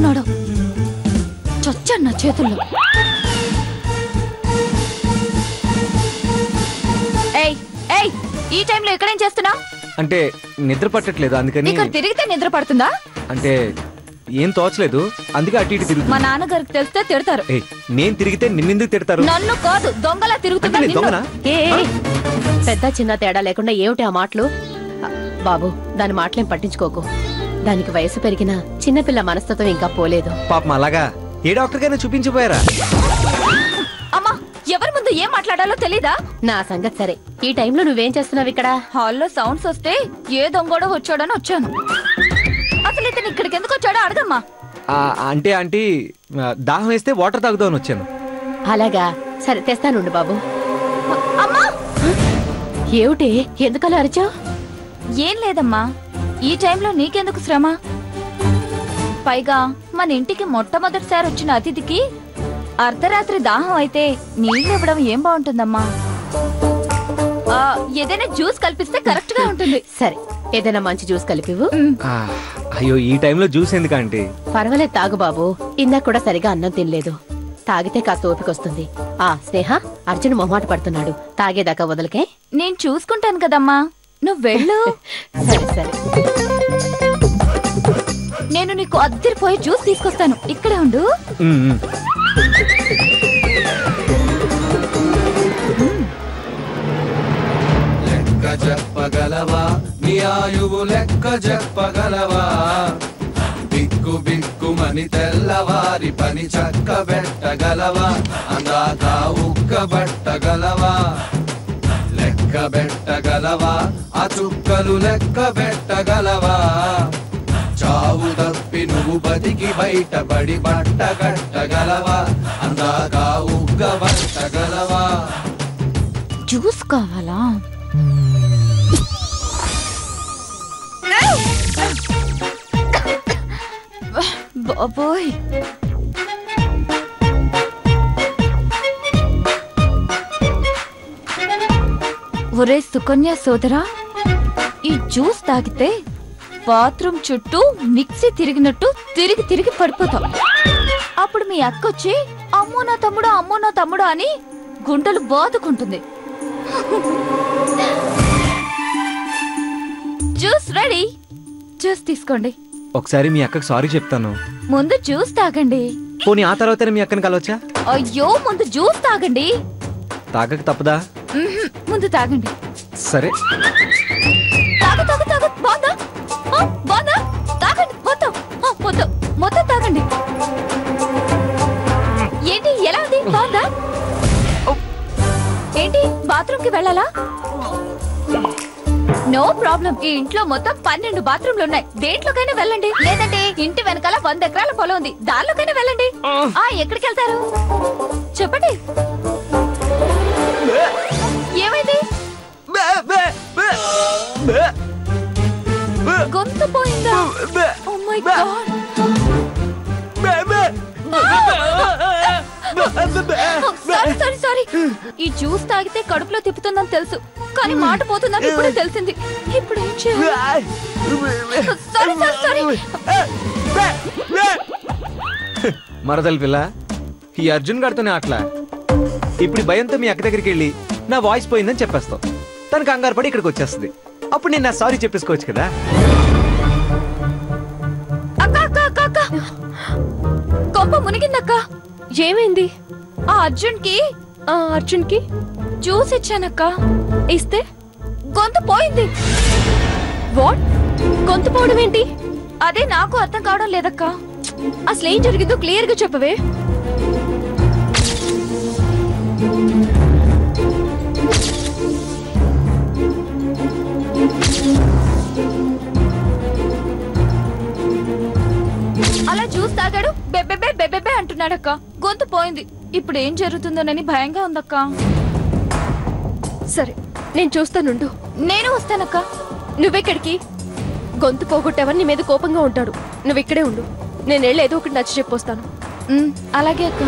చేస్తున్నాడో చచ్చాను నా చేతుల్లో. ఏయ్ ఏయ్, ఈ టైంలో ఎక్కడేం చేస్తున్నా? అంటే నిద్ర పట్టట్లేదు అందుకని. ఇక్కడ తిరిగితే నిద్ర పడుతుందా? అంటే ఏం తోచలేదు అందుకే అటు ఇటు తిరుగుతా. మా నాన్నగారికి తెలిస్తే తిడతారు. నేను తిరిగితే నిన్నెందుకు తిడతారు? నన్ను కాదు, దొంగలా తిరుగుతున్నా. పెద్ద చిన్న తేడా లేకుండా ఏమిటి ఆ మాటలు? బాబు, దాని మాటలేం పట్టించుకోకు. దానికి వయసు పెరిగినా చిన్నపిల్ల మనస్తత్వం ఇంకా పోలేదు. పాపం అలాగా? ఏ డాక్టర్ కైనా చూపించిపోయారా? అమ్మా, ఎవరి ముందు ఏం మాట్లాడాలో తెలీదా? నా సంగతి సరే, ఈ టైంలో నువ్వేం చేస్తున్నావు ఇక్కడ? హాల్లో సౌండ్స్ వస్తే ఏ దొంగోడో వచ్చాడని వచ్చాను. అసలు ఇతను ఇక్కడికి ఎందుకు వచ్చాడో అడగమ్మా. అంటే ఆంటీ దాహం వేస్తే వాటర్ తాగుదామని వచ్చాను. అలాగా, సరే తెస్తానుండు బాబు. అమ్మా, ఏమిటి ఎందుకలా అరిచావు? ఏం లేదమ్మా, ఈ టైంలో నీకెందుకు శ్రమ? పైగా మన ఇంటికి మొట్టమొదటిసారి వచ్చిన అతిథికి అర్ధరాత్రి దాహం అయితే నీళ్ళు ఇవ్వడం ఏం బాగుంటుందమ్మా? ఏదైనా జ్యూస్ కల్పిస్తే కరెక్ట్ గా ఉంటుంది. సరే, ఏదైనా మంచి జ్యూస్ కలిపివు. అయ్యో, ఈ టైంలో జ్యూస్ ఎందుకంటే? పర్వాలేదు, తాగు బాబు. ఇందాక కూడా సరిగా అన్నం తినలేదు. తాగితే కాస్త ఓపికొస్తుంది. స్నేహ, అర్జున్ మొహమాట పడుతున్నాడు, తాగేదాకా వదలకే. నేను చూసుకుంటాను కదమ్మా, నువ్వు వెళ్ళు. సరే సరే, నేను నీకు అద్దరిపోయి జ్యూస్ తీసుకొస్తాను, ఇక్కడే ఉండు. లెక్క చెప్పగలవా, నీ ఆయువు లెక్క చెప్పగలవా? బిక్కు బిక్కుమని తెల్లవారి పని చక్క పెట్టగలవా? అందాక ఉక్కబట్టగలవా? లెక్క పెట్టగలవా, ఆ చుక్కలు లెక్క పెట్టగలవా? చావు తప్పి నువ్వు బతికి బయటపడి బట్ట కట్టగలవా? అందాక ఉగ్గబట్టగలవా? జ్యూస్ కావాలా? బాబోయ్, ఒరే సుకన్య సోదరా, ఈ జ్యూస్ తాగితే బాత్రూమ్ చుట్టూ మిక్సీ తిరిగినట్టు తిరిగి తిరిగి పడిపోతాం. అప్పుడు మీ అక్కొచ్చి అమ్మో నా తమ్ముడు, అమ్మో నా తమ్ముడు అని గుండెలు బాదుకుంటుంది. జ్యూస్ రెడీ, జ్యూస్ తీసుకోండి. ఒకసారి మీ అక్కకి సారీ చెప్తాను. ముందు జ్యూస్ తాగండి. పోనీ ఆ తర్వాత మీ అక్కని కలవచ్చా? అయ్యో, ముందు జ్యూస్ తాగండి. తాగక తప్పదా? ముందు తాగండి. సరే, తాగు తాగు తాగు. బాగుందా? బాగుందా? తాగండి మొత్తం, మొత్తం మొత్తం తాగండి. ఏంటి, ఎలా ఉంది? బాగుందా? ఏంటి, బాత్రూమ్ కి వెళ్ళాలా? నో ప్రాబ్లం, ఈ ఇంట్లో మొత్తం 12 బాత్రూమ్లు ఉన్నాయి, దేంట్లోకైనా వెళ్ళండి. లేదంటే ఇంటి వెనకాల 100 ఎకరాల పొలం ఉంది, దానిలోకైనా వెళ్ళండి. ఎక్కడికి వెళ్తారు చెప్పండి. ఏమైంది? గొంతు పోయిందా? Oh my god, sorry sorry. ఈ జ్యూస్ తాగితే కడుపులో తిప్పుతుందని తెలుసు, కానీ మాట పోతుందని ఇప్పుడే తెలిసింది. ఇప్పుడు ఏం చేయాలి? Sorry sorry sorry. మరదలు పిల్ల, ఈ అర్జున్ గారితోనే అట్లా. ఇప్పుడు భయంతో మీ అక్క దగ్గరికి వెళ్ళి నా వాయిస్ పోయిందని చెప్పేస్తావు. తనకు కంగారు పడి ఇక్కడికి వచ్చేస్తుంది. అప్పుడు నేను నా సారీ చెప్పేసుకోవచ్చు కదా. కొంప మునిగిందక్క. ఏమైంది? అర్జున్ కి జ్యూస్ ఇచ్చానక్క. ఇస్తే గొంతు పోయింది. వాట్? గొంతు పోవడం ఏంటి? అదే నాకు అర్థం కావడం లేదక్క. అసలేం జరిగిందో క్లియర్ గా చెప్పవే. అలా జ్యూస్ తాగాడు, బెబ్బెబ్బే బెబ్బెబ్బే అంటున్నాడక్క. గొంతు పోయింది. ఇప్పుడు ఏం జరుగుతుందోనని భయంగా ఉందక్క. సరే, నేను చూస్తానుండు. నేను వస్తానక్క. నువ్వెక్కడికి? గొంతు పోగొట్టేవని నీ మీద కోపంగా ఉంటాడు. నువ్వు ఇక్కడే ఉండు, నేను వెళ్ళి ఏదో ఒకటి నచ్చి చెప్పొస్తాను. అలాగే అక్క.